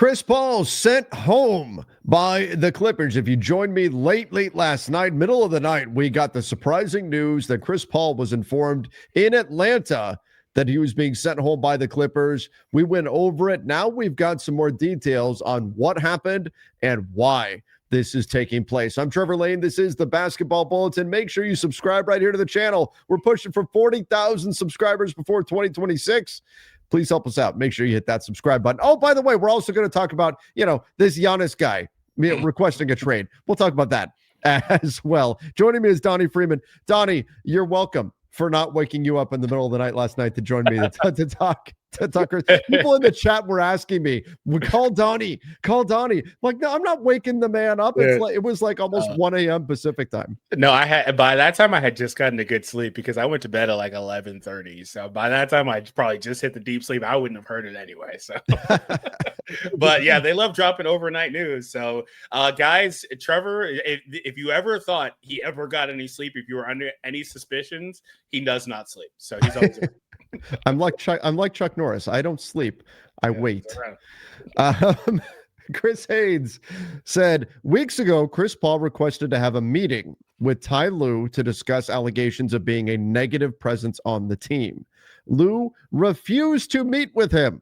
Chris Paul sent home by the Clippers. If you joined me late last night, middle of the night, we got the surprising news that Chris Paul was informed in Atlanta that he was being sent home by the Clippers. We went over it. Now we've got some more details on what happened and why this is taking place. I'm Trevor Lane. This is the Basketball Bulletin. Make sure you subscribe right here to the channel. We're pushing for 40,000 subscribers before 2026. Please help us out. Make sure you hit that subscribe button. Oh, by the way, we're also going to talk about, this Giannis guy requesting a trade. We'll talk about that as well. Joining me is Donnie Freeman. Donnie, you're welcome for not waking you up in the middle of the night last night to join me to talk. People in the chat were asking me, call Donnie. Like, no, I'm not waking the man up. It was like almost 1 a.m. Pacific time. No, by that time I had just gotten a good sleep because I went to bed at like 11:30. So by that time I probably just hit the deep sleep. I wouldn't have heard it anyway. So, but yeah, they love dropping overnight news. So, guys, Trevor, if you ever thought he ever got any sleep, if you were under any suspicions, he does not sleep. So he's always. I'm like Chuck Norris. I don't sleep. I wait. Chris Haynes said weeks ago, Chris Paul requested to have a meeting with Ty Lue to discuss allegations of being a negative presence on the team. Lue refused to meet with him.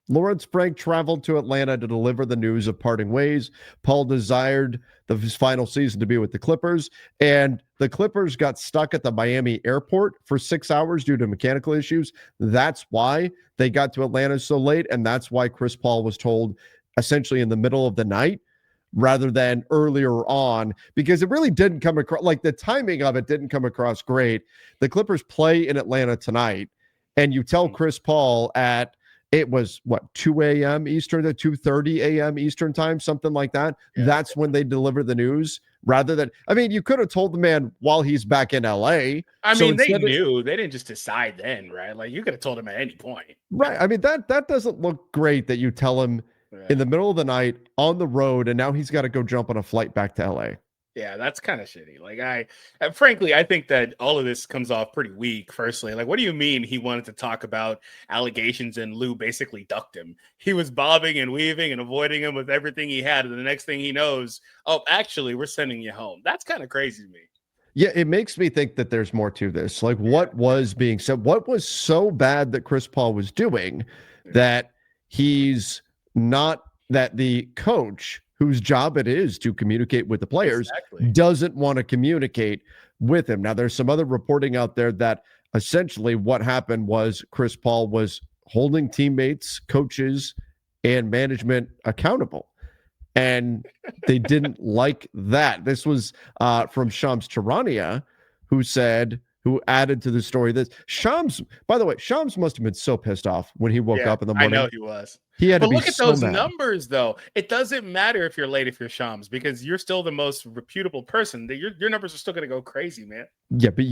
Lawrence Frank traveled to Atlanta to deliver the news of parting ways. Paul desired his final season to be with the Clippers, and the Clippers got stuck at the Miami airport for 6 hours due to mechanical issues. That's why they got to Atlanta so late, and that's why Chris Paul was told essentially in the middle of the night rather than earlier on, because it really didn't come across, like the timing of it didn't come across great. The Clippers play in Atlanta tonight, and you tell Chris Paul it was 2 a.m. Eastern to 2:30 a.m. Eastern time, something like that. Yeah. That's when they deliver the news rather than, you could have told the man while he's back in LA. They knew. They didn't just decide then, right? Like you could have told him at any point. Right. That doesn't look great that you tell him in the middle of the night on the road, and now he's got to go jump on a flight back to LA. Yeah, that's kind of shitty. Like frankly, I think that all of this comes off pretty weak. Firstly, like, what do you mean he wanted to talk about allegations and Lue basically ducked him? He was bobbing and weaving and avoiding him with everything he had. And the next thing he knows, oh, actually, we're sending you home. That's kind of crazy to me. Yeah, it makes me think that there's more to this. Like, what was being said? What was so bad that Chris Paul was doing that that the coach, whose job it is to communicate with the players, doesn't want to communicate with him. Now, there's some other reporting out there that essentially what happened was Chris Paul was holding teammates, coaches, and management accountable. And they didn't like that. This was from Shams Charania, who added to the story this. By the way, Shams must have been so pissed off when he woke up in the morning. I know he was. He had to be look at so those mad. Numbers, though. It doesn't matter if you're late, if you're Shams, because you're still the most reputable person. Your numbers are still going to go crazy, man. Yeah, but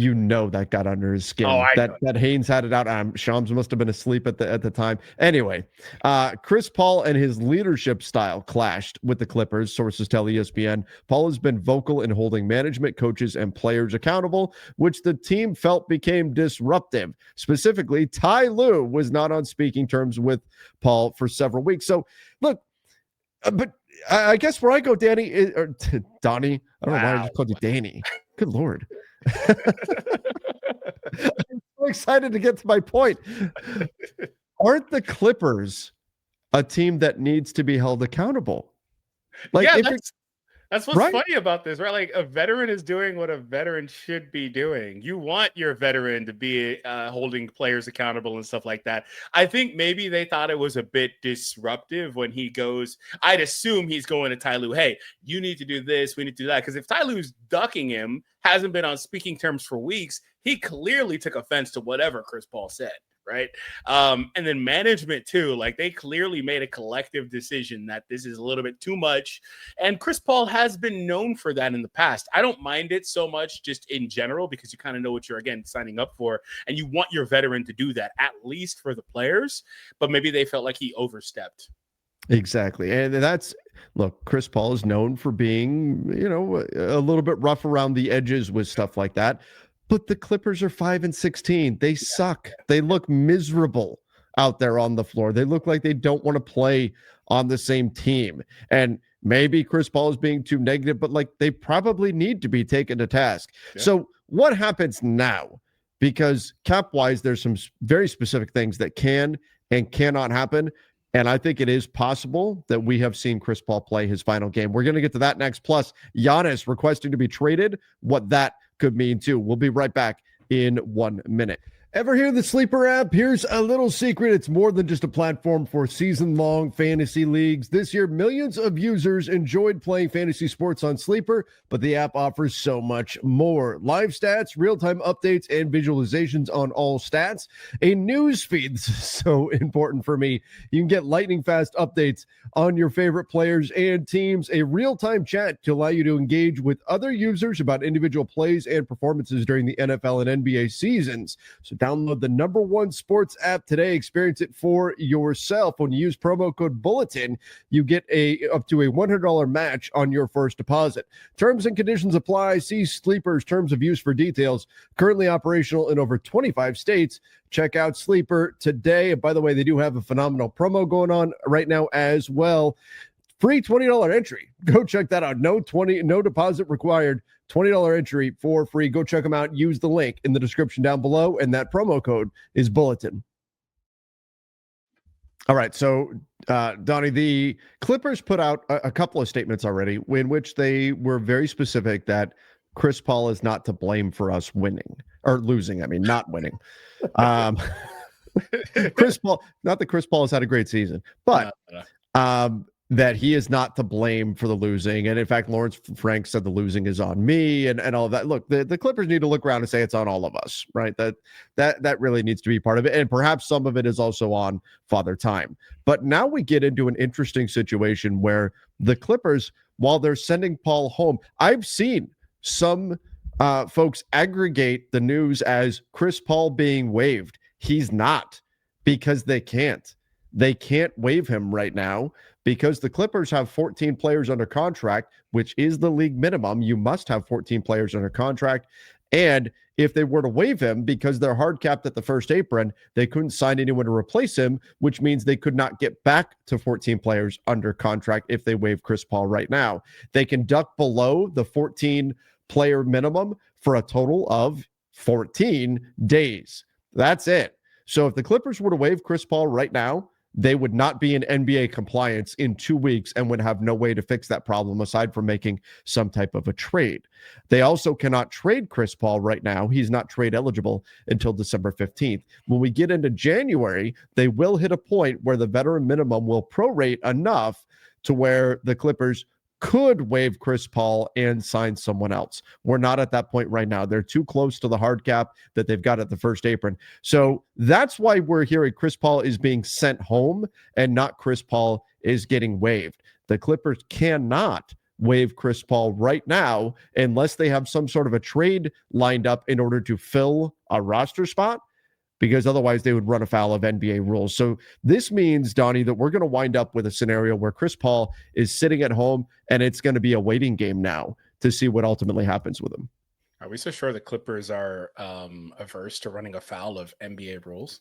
that got under his skin. That Haynes had it out. Shams must have been asleep at the time. Anyway, Chris Paul and his leadership style clashed with the Clippers, sources tell ESPN. Paul has been vocal in holding management, coaches, and players accountable, which the team felt became disruptive. Specifically, Ty Lue was not on speaking terms with Paul for several weeks. So, look, but I guess where I go, Donnie, I don't know why I just called you Danny. Good Lord. I'm so excited to get to my point. Aren't the Clippers a team that needs to be held accountable? Like, yeah, that's what's funny about this, right? Like, a veteran is doing what a veteran should be doing. You want your veteran to be holding players accountable and stuff like that. I think maybe they thought it was a bit disruptive when he goes, I'd assume he's going to Ty Lue, hey, you need to do this, we need to do that. Because if Ty Lue's ducking him, hasn't been on speaking terms for weeks, he clearly took offense to whatever Chris Paul said. Right. And then management, too, like they clearly made a collective decision that this is a little bit too much. And Chris Paul has been known for that in the past. I don't mind it so much just in general, because you kind of know what you're, again, signing up for. And you want your veteran to do that, at least for the players. But maybe they felt like he overstepped. Exactly. And look, Chris Paul is known for being, a little bit rough around the edges with stuff like that. But the Clippers are 5-16. They suck. They look miserable out there on the floor. They look like they don't want to play on the same team. And maybe Chris Paul is being too negative, but like they probably need to be taken to task. Yeah. So what happens now? Because cap-wise, there's some very specific things that can and cannot happen. And I think it is possible that we have seen Chris Paul play his final game. We're going to get to that next. Plus, Giannis requesting to be traded, what that could mean too. We'll be right back in 1 minute. Ever hear the Sleeper app? Here's a little secret. It's more than just a platform for season-long fantasy leagues. This year, millions of users enjoyed playing fantasy sports on Sleeper, but the app offers so much more. Live stats, real-time updates, and visualizations on all stats. A news feed, this is so important for me. You can get lightning-fast updates on your favorite players and teams. A real-time chat to allow you to engage with other users about individual plays and performances during the NFL and NBA seasons. So download the #1 sports app today. Experience it for yourself. When you use promo code Bulletin, you get up to a $100 match on your first deposit. Terms and conditions apply. See Sleeper's terms of use for details. Currently operational in over 25 states. Check out Sleeper today. And by the way, they do have a phenomenal promo going on right now as well. Free $20 entry. Go check that out. No deposit required. $20 entry for free. Go check them out. Use the link in the description down below, and that promo code is Bulletin. All right, so Donnie, the Clippers put out a couple of statements already in which they were very specific that Chris Paul is not to blame for us winning or losing. I mean, not winning. Chris Paul, not that Chris Paul has had a great season, but that he is not to blame for the losing. And in fact, Lawrence Frank said the losing is on me and all of that. Look, the Clippers need to look around and say it's on all of us, right? That really needs to be part of it. And perhaps some of it is also on Father Time. But now we get into an interesting situation where the Clippers, while they're sending Paul home, I've seen some folks aggregate the news as Chris Paul being waived. He's not, because they can't. They can't waive him right now because the Clippers have 14 players under contract, which is the league minimum. You must have 14 players under contract. And if they were to waive him because they're hard capped at the first apron, they couldn't sign anyone to replace him, which means they could not get back to 14 players under contract if they waive Chris Paul right now. They can duck below the 14 player minimum for a total of 14 days. That's it. So if the Clippers were to waive Chris Paul right now, they would not be in NBA compliance in 2 weeks and would have no way to fix that problem aside from making some type of a trade. They also cannot trade Chris Paul right now. He's not trade eligible until December 15th. When we get into January, they will hit a point where the veteran minimum will prorate enough to where the Clippers could waive Chris Paul and sign someone else. We're not at that point right now. They're too close to the hard cap that they've got at the first apron. So that's why we're hearing Chris Paul is being sent home and not Chris Paul is getting waived. The Clippers cannot waive Chris Paul right now unless they have some sort of a trade lined up in order to fill a roster spot, because otherwise they would run afoul of NBA rules. So this means, Donnie, that we're going to wind up with a scenario where Chris Paul is sitting at home and it's going to be a waiting game now to see what ultimately happens with him. Are we so sure the Clippers are averse to running afoul of NBA rules?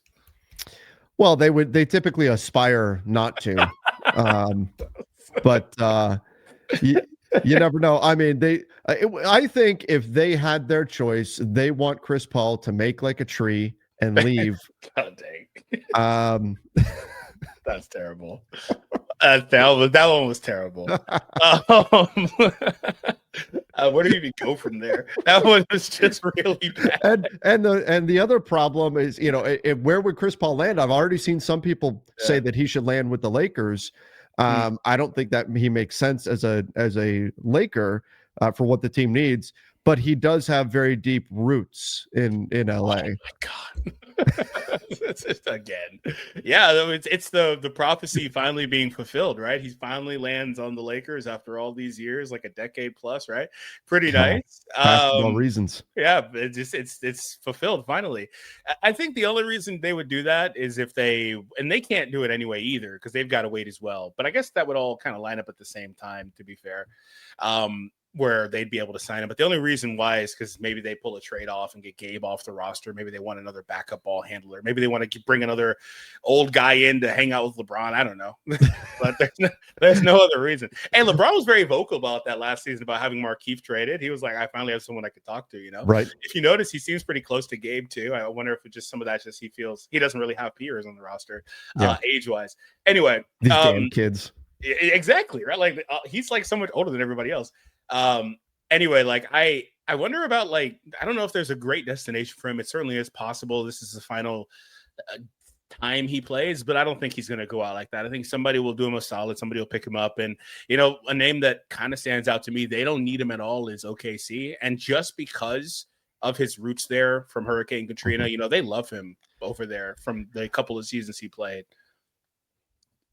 Well, they typically aspire not to. But you never know. I mean, I think if they had their choice, they want Chris Paul to make like a tree and leave. Oh, dang. That's terrible. That one was terrible. Where do you even go from there? That one was just really bad. And the other problem is, where would Chris Paul land? I've already seen some people say that he should land with the Lakers. I don't think that he makes sense as a Laker for what the team needs. But he does have very deep roots in LA. Oh my God. It's just, again. Yeah, it's the prophecy finally being fulfilled, right? He finally lands on the Lakers after all these years, like a decade plus, right? Pretty nice. Basketball reasons. Yeah, it's fulfilled finally. I think the only reason they would do that is if they can't do it anyway either, because they've got to wait as well. But I guess that would all kind of line up at the same time, to be fair. Where they'd be able to sign him. But the only reason reason why is because maybe they pull a trade off and get Gabe off the roster. Maybe they want another backup ball handler. Maybe they want to bring another old guy in to hang out with LeBron. I don't know. But there's no other reason. And LeBron was very vocal about that last season about having Markieff traded. He was like, I finally have someone I could talk to, you know? Right. If you notice, he seems pretty close to Gabe, too. I wonder if it's just some of that just he feels he doesn't really have peers on the roster, age-wise. Anyway. These damn kids. Exactly, right? Like, he's like so much older than everybody else. Anyway, like, I wonder about, like, I don't know if there's a great destination for him. It certainly is possible this is the final time he plays, but I don't think he's going to go out like that. I think somebody will do him a solid. Somebody will pick him up. And, you know, a name that kind of stands out to me, they don't need him at all, is OKC. And just because of his roots there from Hurricane Katrina, you know, they love him over there from the couple of seasons he played.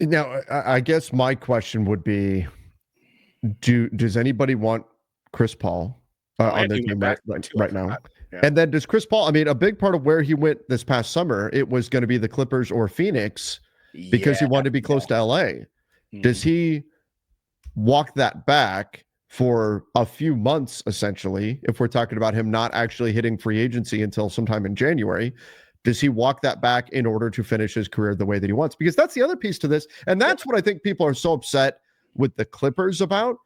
Now, I guess my question would be, does anybody want Chris Paul on their team right now? Yeah. And then does Chris Paul, I mean, a big part of where he went this past summer, it was going to be the Clippers or Phoenix because he wanted to be close to LA. Mm-hmm. Does he walk that back for a few months, essentially, if we're talking about him not actually hitting free agency until sometime in January? Does he walk that back in order to finish his career the way that he wants? Because that's the other piece to this. And that's what I think people are so upset with the Clippers about.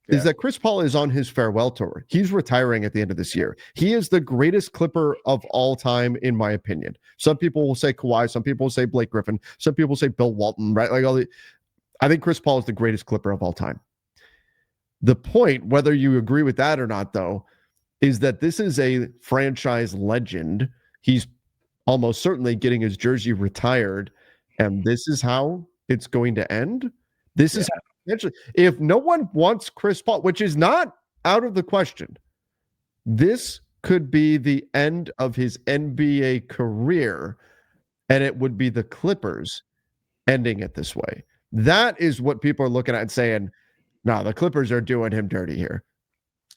Is that Chris Paul is on his farewell tour. He's retiring at the end of this year. He is the greatest Clipper of all time, in my opinion. Some people will say Kawhi. Some people will say Blake Griffin. Some people will say Bill Walton, right? Like I think Chris Paul is the greatest Clipper of all time. The point, whether you agree with that or not, though, is that this is a franchise legend. He's almost certainly getting his jersey retired, and this is how it's going to end. This is Actually, if no one wants Chris Paul, which is not out of the question, this could be the end of his NBA career, and it would be the Clippers ending it this way. That is what people are looking at and saying, no, the Clippers are doing him dirty here.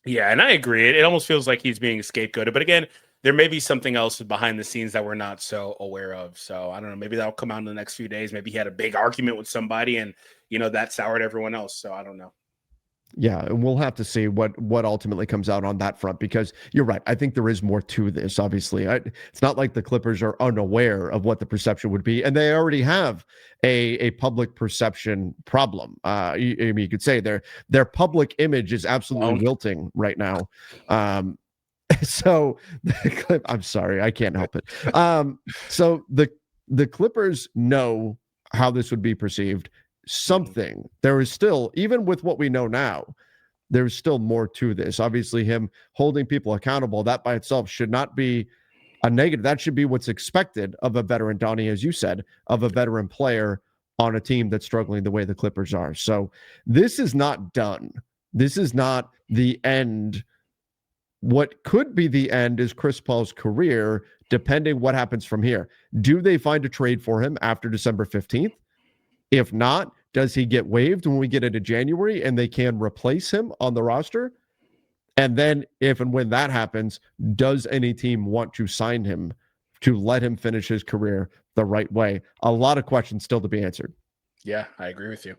Yeah, and I agree. It almost feels like he's being scapegoated. But again, there may be something else behind the scenes that we're not so aware of. So I don't know. Maybe that'll come out in the next few days. Maybe he had a big argument with somebody and, you know, that soured everyone else. So I don't know. Yeah, and we'll have to see what ultimately comes out on that front, because you're right. I think there is more to this, obviously. It's not like the Clippers are unaware of what the perception would be, and they already have a public perception problem. You could say their public image is absolutely wilting right now. So I'm sorry, I can't help it. So the Clippers know how this would be perceived. There is still, even with what we know now, there's still more to this. Obviously, him holding people accountable, that by itself should not be a negative. That should be what's expected of a veteran, Donnie, as you said, of a veteran player on a team that's struggling the way the Clippers are. So this is not done. This is not the end. What could be the end is Chris Paul's career, depending what happens from here. Do they find a trade for him after December 15th? If not, does he get waived when we get into January and they can replace him on the roster? And then if and when that happens, does any team want to sign him to let him finish his career the right way? A lot of questions still to be answered. Yeah, I agree with you.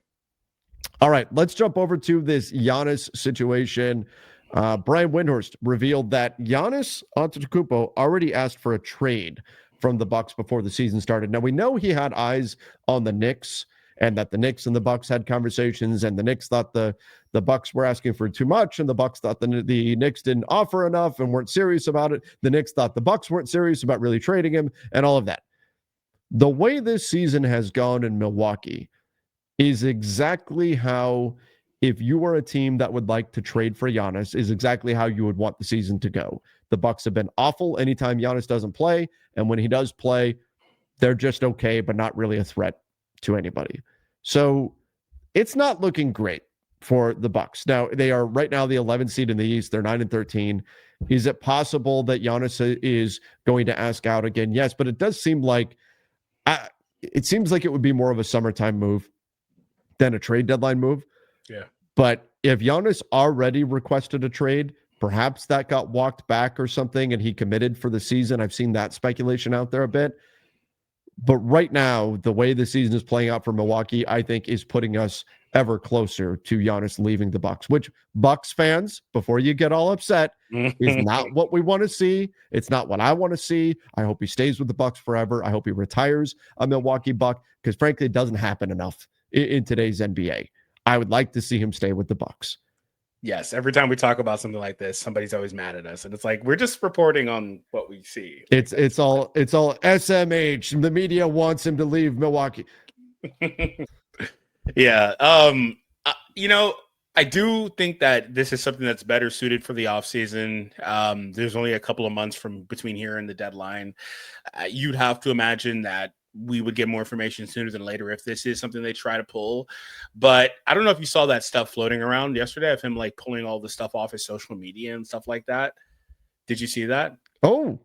All right, let's jump over to this Giannis situation. Brian Windhorst revealed that Giannis Antetokumpo already asked for a trade from the Bucks before the season started. Now, we know he had eyes on the Knicks, and that the Knicks and the Bucks had conversations, and the Knicks thought the Bucks were asking for too much, and the Bucks thought the Knicks didn't offer enough and weren't serious about it. The Knicks thought the Bucks weren't serious about really trading him, and all of that. The way this season has gone in Milwaukee is exactly how, if you were a team that would like to trade for Giannis, is exactly how you would want the season to go. The Bucks have been awful anytime Giannis doesn't play, and when he does play, they're just okay, but not really a threat to anybody. So it's not looking great for the Bucks. Now, they are right now the 11th seed in the East. They're 9-13. Is it possible that Giannis is going to ask out again? Yes, but it does seem like it would be more of a summertime move than a trade deadline move. Yeah. But if Giannis already requested a trade, perhaps that got walked back or something and he committed for the season. I've seen that speculation out there a bit. But right now, the way the season is playing out for Milwaukee, I think is putting us ever closer to Giannis leaving the Bucks, which Bucks fans, before you get all upset, is not what we want to see. It's not what I want to see. I hope he stays with the Bucks forever. I hope he retires a Milwaukee Buck, because frankly, it doesn't happen enough in today's NBA. I would like to see him stay with the Bucks. Yes, every time we talk about something like this, somebody's always mad at us, and it's like we're just reporting on what we see. It's all SMH. The media wants him to leave Milwaukee. Yeah. I do think that this is something that's better suited for the offseason. There's only a couple of months from between here and the deadline. You'd have to imagine that we would get more information sooner than later if this is something they try to pull. But I don't know if you saw that stuff floating around yesterday of him like pulling all the stuff off his social media and stuff like that. Did you see that? Oh,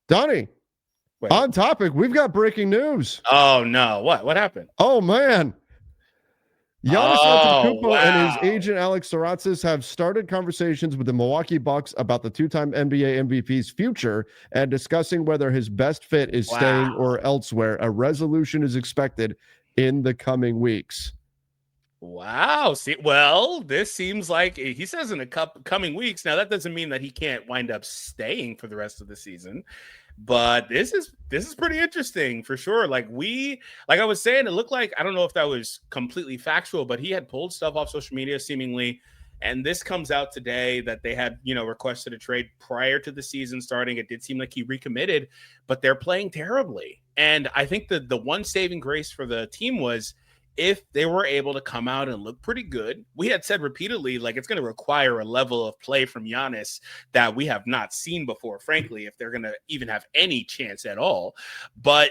Donnie. Wait. On topic, we've got breaking news. Oh no! What happened? Oh man, Giannis Antetokumpo and his agent Alex Saratzis have started conversations with the Milwaukee Bucks about the two-time NBA MVP's future and discussing whether his best fit is staying or elsewhere. A resolution is expected in the coming weeks. Wow. See, well, this seems like he says in a coming weeks. Now, that doesn't mean that he can't wind up staying for the rest of the season. But this is pretty interesting for sure. Like I was saying, it looked like, I don't know if that was completely factual, but he had pulled stuff off social media seemingly. And this comes out today that they had, requested a trade prior to the season starting. It did seem like he recommitted, but they're playing terribly. And I think that the one saving grace for the team was if they were able to come out and look pretty good. We had said repeatedly, like, it's going to require a level of play from Giannis that we have not seen before, frankly, if they're going to even have any chance at all. But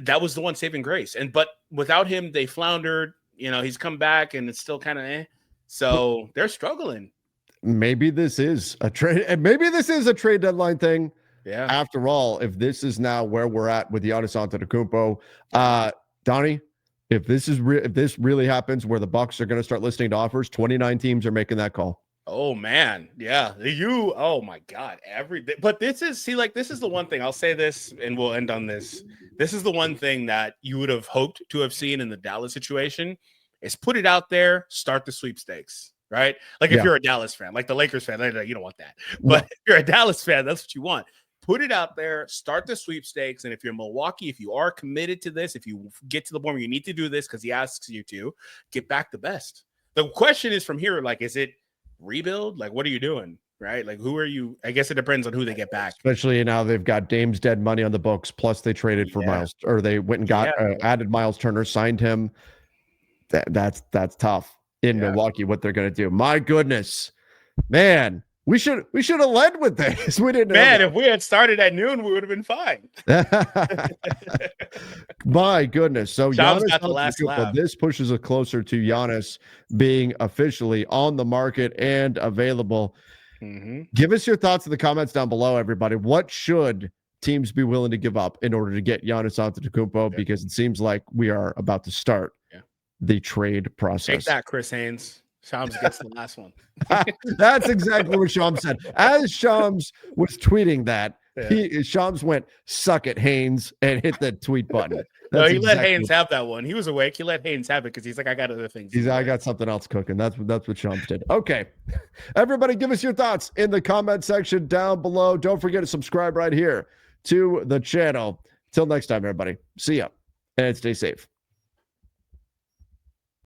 that was the one saving grace. But without him, they floundered. He's come back and it's still kind of So they're struggling. Maybe this is a trade. Maybe this is a trade deadline thing. Yeah. After all, if this is now where we're at with Giannis Antetokumpo, Donnie, if this really happens, where the Bucks are going to start listening to offers, 29 teams are making that call. Oh man, yeah. Oh my God, but this is the one thing. I'll say this, and we'll end on this. This is the one thing that you would have hoped to have seen in the Dallas situation is put it out there, start the sweepstakes, right? Like if you're a Dallas fan, like the Lakers fan, you don't want that. But if you're a Dallas fan, that's what you want. Put it out there, start the sweepstakes. And if you're Milwaukee, if you are committed to this, if you get to the point where you need to do this because he asks you to, get back the best. The question is from here, like, is it rebuild? Like, what are you doing? Right? Like, who are you? I guess it depends on who they get back. Especially now they've got Dame's dead money on the books. Plus they traded for Miles, or they went and got added Miles Turner, signed him. That's tough in Milwaukee, what they're going to do. My goodness, man. We should have led with this. We didn't. Man, if we had started at noon, we would have been fine. My goodness. So Giannis got the last laugh. This pushes us closer to Giannis being officially on the market and available. Mm-hmm. Give us your thoughts in the comments down below, everybody. What should teams be willing to give up in order to get Giannis Antetokumpo? Yeah. Because it seems like we are about to start the trade process. Take that, Chris Haynes. Shams gets the last one. That's exactly what Shams said. As Shams was tweeting that, Shams went, "Suck it, Haynes," and hit the tweet button. No, he let Haynes have that one. He was awake. He let Haynes have it because he's like, I got other things. I got something else cooking. That's what Shams did. Okay. Everybody give us your thoughts in the comment section down below. Don't forget to subscribe right here to the channel. Till next time, everybody. See ya and stay safe.